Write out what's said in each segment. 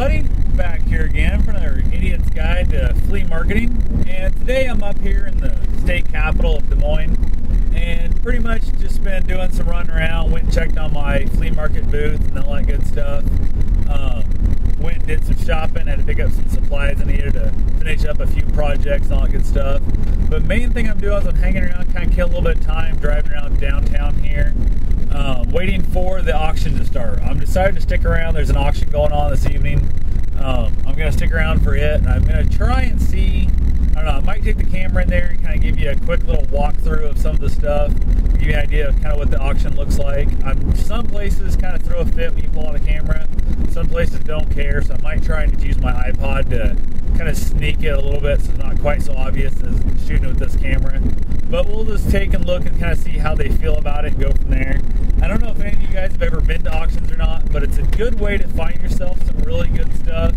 everybody, back here again for another Idiot's Guide to Flea Marketing. And today I'm up here in the state capital of Des Moines, and pretty much just been doing some running around. Went and checked on my flea market booth and all that good stuff. Went and did some shopping, had to pick up some supplies I needed to finish up a few projects and all that good stuff. But main thing I'm doing is I'm hanging around, kind of killing a little bit of time, driving around downtown here. Waiting for the auction to start. I'm decided to stick around. There's an auction going on this evening. I'm going to stick around for it, and I'm going to try and see, I don't know, I might take the camera in there and kind of give you a quick little walkthrough of some of the stuff, give you an idea of kind of what the auction looks like. Some places kind of throw a fit when you pull out a camera. Some places don't care, so I might try and use my iPod to kind of sneak it a little bit so it's not quite so obvious as shooting with this camera. But we'll just take a look and kind of see how they feel about it and go from there. I don't know if any of you guys have ever been to auctions or not, but it's a good way to find yourself some really good stuff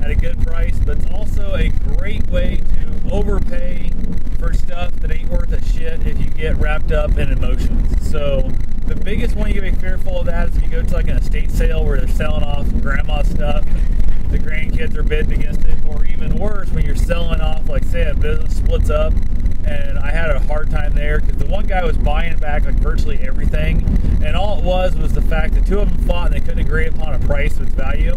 at a good price, but it's also a great way to overpay for stuff that ain't worth a shit if you get wrapped up in emotions. So the biggest one you can be fearful of that is if you go to like an estate sale where they're selling off grandma's stuff, the grandkids are bidding against it, or even worse, when you're selling off, like say a business splits up. And I had a hard time there because the one guy was buying back like virtually everything, and all it was the fact that two of them fought and they couldn't agree upon a price with value.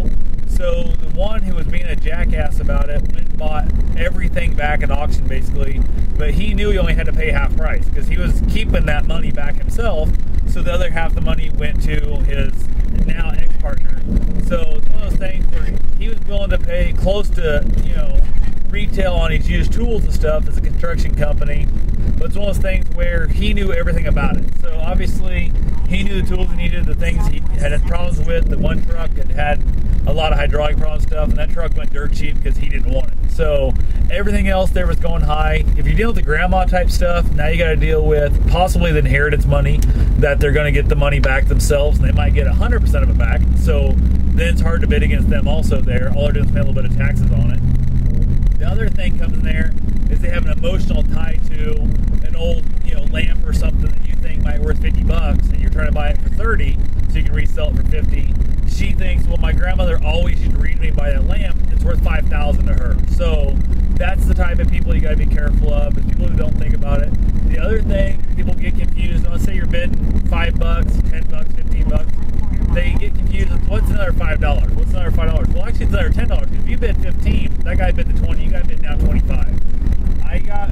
So the one who was being a jackass about it went and bought everything back at auction basically, but he knew he only had to pay half price because he was keeping that money back himself, so the other half the money went to his now ex-partner. So it's one of those things where he was willing to pay close to, retail on his used tools and stuff as a construction company, but it's one of those things where he knew everything about it. So obviously he knew the tools he needed, the things he had problems with. The one truck had a lot of hydraulic problem stuff, and that truck went dirt cheap because he didn't want it. So everything else there was going high. If you're dealing with the grandma type stuff, now you got to deal with possibly the inheritance money that they're going to get the money back themselves, and they might get 100% of it back. So then it's hard to bid against them also there. All they're doing is paying a little bit of taxes on it. The other thing comes in there is they have an emotional tie to an old, lamp or something that you think might be worth $50, and you're trying to buy it for $30 so you can resell it for $50. She thinks, well, my grandmother always used to read me by that lamp. It's worth $5,000 to her. So that's the type of people you got to be careful of, is people who don't think about it. The other thing, people get confused. Let's say you're bidding $5, $10, $15. They get confused with what's another $5? What's another $5? Well, actually, it's another $10. If you bid 15, that guy bid the 20. You got to bid now 25. I got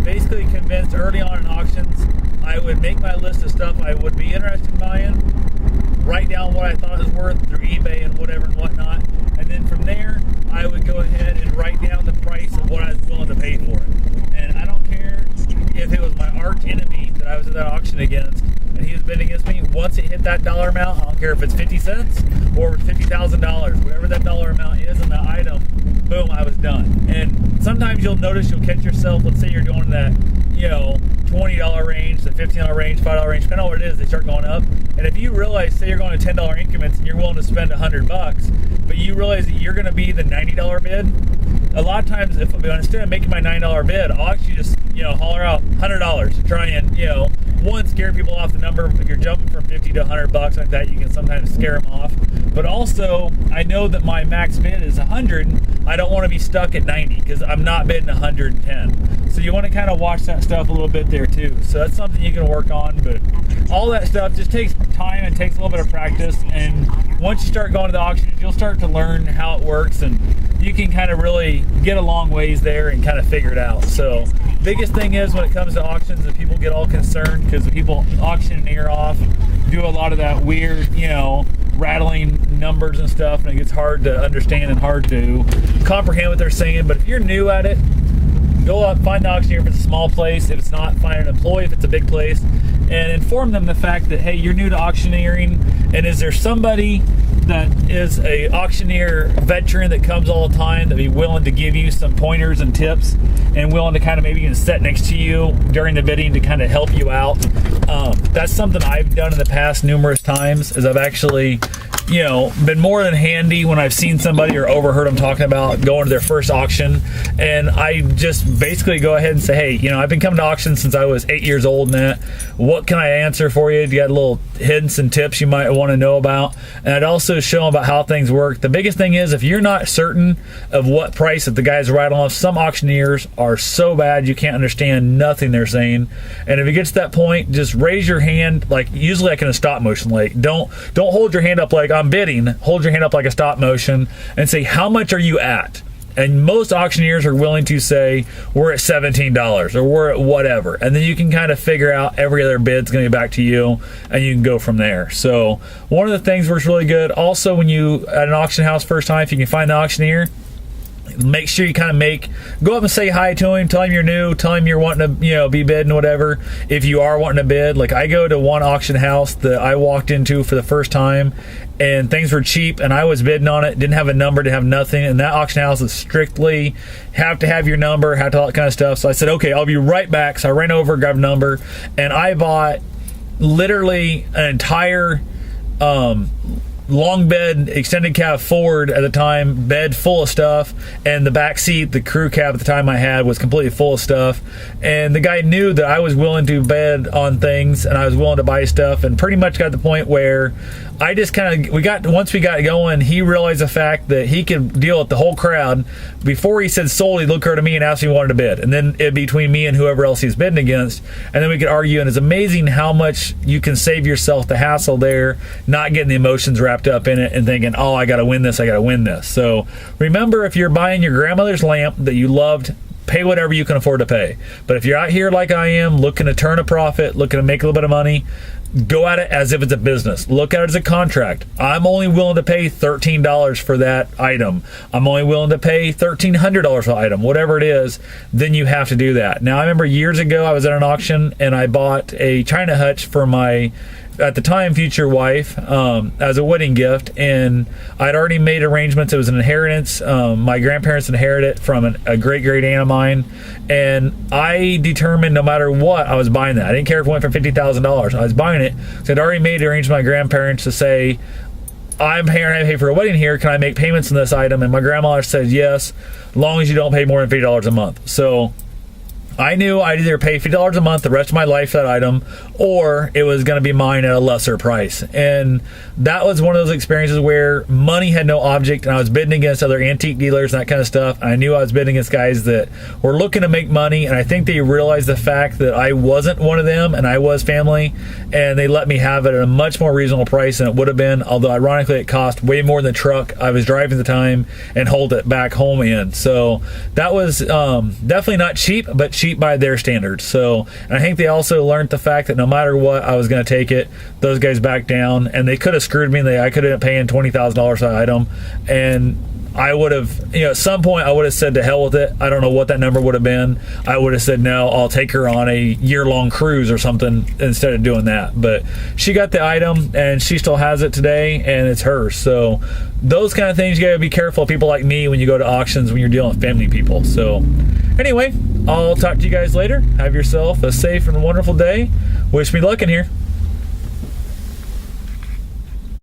basically convinced early on in auctions, I would make my list of stuff I would be interested in buying, write down what I thought it was worth through eBay and whatever and whatnot, and then from there, I would go ahead and write down the price of what I was willing to pay for it. And I don't care if it was my arch enemy that I was at that auction against, and he was bidding against me. Once it hit that dollar amount, I don't care if it's 50 cents or $50,000, whatever that dollar amount is in the item, boom, I was done. And sometimes you'll notice, you'll catch yourself, let's say you're doing that, $20 range, the $15 range, $5 range, depending on what it is, they start going up. And if you realize, say you're going to $10 increments and you're willing to spend $100, but you realize that you're going to be the $90 bid, a lot of times, if instead of making my $9 bid, I'll actually just, holler out $100 to try and, one, scare people off the number. If you're jumping from $50 to $100 like that, you can sometimes scare them off. But also, I know that my max bid is 100. I don't want to be stuck at 90 because I'm not bidding 110. So you want to kind of watch that stuff a little bit there too. So that's something you can work on. But all that stuff just takes time and takes a little bit of practice. And once you start going to the auctions, you'll start to learn how it works, and you can kind of really get a long ways there and kind of figure it out. So biggest thing is when it comes to auctions, that people get all concerned because the people auctioning ear off do a lot of that weird, rattling numbers and stuff, and it gets hard to understand and hard to comprehend what they're saying. But if you're new at it, go up, find the auctioneer if it's a small place. If it's not, find an employee if it's a big place, and inform them the fact that, hey, you're new to auctioneering, and is there somebody that is a auctioneer veteran that comes all the time that be willing to give you some pointers and tips, and willing to kind of maybe even sit next to you during the bidding to kind of help you out. That's something I've done in the past numerous times, is I've actually, been more than handy when I've seen somebody or overheard them talking about going to their first auction. And I just basically go ahead and say, hey, I've been coming to auctions since I was 8 years old and that. What can I answer for you? Do you got little hints and tips you might want to know about? And I'd also show them about how things work. The biggest thing is, if you're not certain of what price that the guys right off, some auctioneers are so bad you can't understand nothing they're saying. And if it gets to that point, just raise your hand, usually like in a stop motion. Don't hold your hand up like I'm bidding. Hold your hand up like a stop motion and say, how much are you at? And most auctioneers are willing to say, we're at $17 or we're at whatever. And then you can kind of figure out every other bid's going to be back to you, and you can go from there. So one of the things works really good. Also, when you at an auction house first time, if you can find the auctioneer, make sure you kind of go up and say hi to him, tell him you're new, tell him you're wanting to, be bidding, whatever. If you are wanting to bid, I go to one auction house that I walked into for the first time, and things were cheap, and I was bidding on it, didn't have a number, didn't have nothing, and that auction house is strictly have to have your number, have to all that kind of stuff. So I said, okay, I'll be right back. So I ran over, grabbed a number, and I bought literally an entire long bed extended cab Ford at the time, bed full of stuff, and the back seat, the crew cab at the time I had, was completely full of stuff. And the guy knew that I was willing to bid on things and I was willing to buy stuff, and pretty much got to the point where I just once we got going, he realized the fact that he could deal with the whole crowd. Before he said sold, he'd look over to me and ask me if he wanted to bid, and then it'd be between me and whoever else he's bidding against, and then we could argue. And it's amazing how much you can save yourself the hassle there, not getting the emotions wrapped up in it and thinking, oh, I gotta win this. So remember, if you're buying your grandmother's lamp that you loved, pay whatever you can afford to pay. But if you're out here like I am, looking to turn a profit, looking to make a little bit of money, go at it as if it's a business. Look at it as a contract. I'm only willing to pay $13 for that item. I'm only willing to pay $1,300 for the item, whatever it is. Then you have to do that. Now, I remember years ago I was at an auction and I bought a China hutch for my, at the time, future wife, as a wedding gift, and I'd already made arrangements. It was an inheritance. My grandparents inherited it from a great aunt of mine, and I determined no matter what, I was buying that. I didn't care if it went for $50,000. I was buying it because I'd already made arrangements with my grandparents to say, I'm paying for a wedding here. Can I make payments on this item? And my grandmother said yes, as long as you don't pay more than $50 a month. So I knew I'd either pay $50 a month the rest of my life for that item, or it was going to be mine at a lesser price. And that was one of those experiences where money had no object, and I was bidding against other antique dealers and that kind of stuff. I knew I was bidding against guys that were looking to make money, and I think they realized the fact that I wasn't one of them and I was family, and they let me have it at a much more reasonable price than it would have been, although ironically it cost way more than the truck I was driving at the time and hauled it back home in. So that was definitely not cheap, but cheap by their standards. So, and I think they also learned the fact that no matter what, I was going to take it. Those guys backed down, and they could have screwed me. I could have been paying $20,000 for that item, and I would have, at some point I would have said to hell with it. I don't know what that number would have been. I would have said, no, I'll take her on a year-long cruise or something instead of doing that. But she got the item, and she still has it today, and it's hers. So those kind of things, you got to be careful of people like me when you go to auctions, when you're dealing with family people. So anyway, I'll talk to you guys later. Have yourself a safe and wonderful day. Wish me luck in here.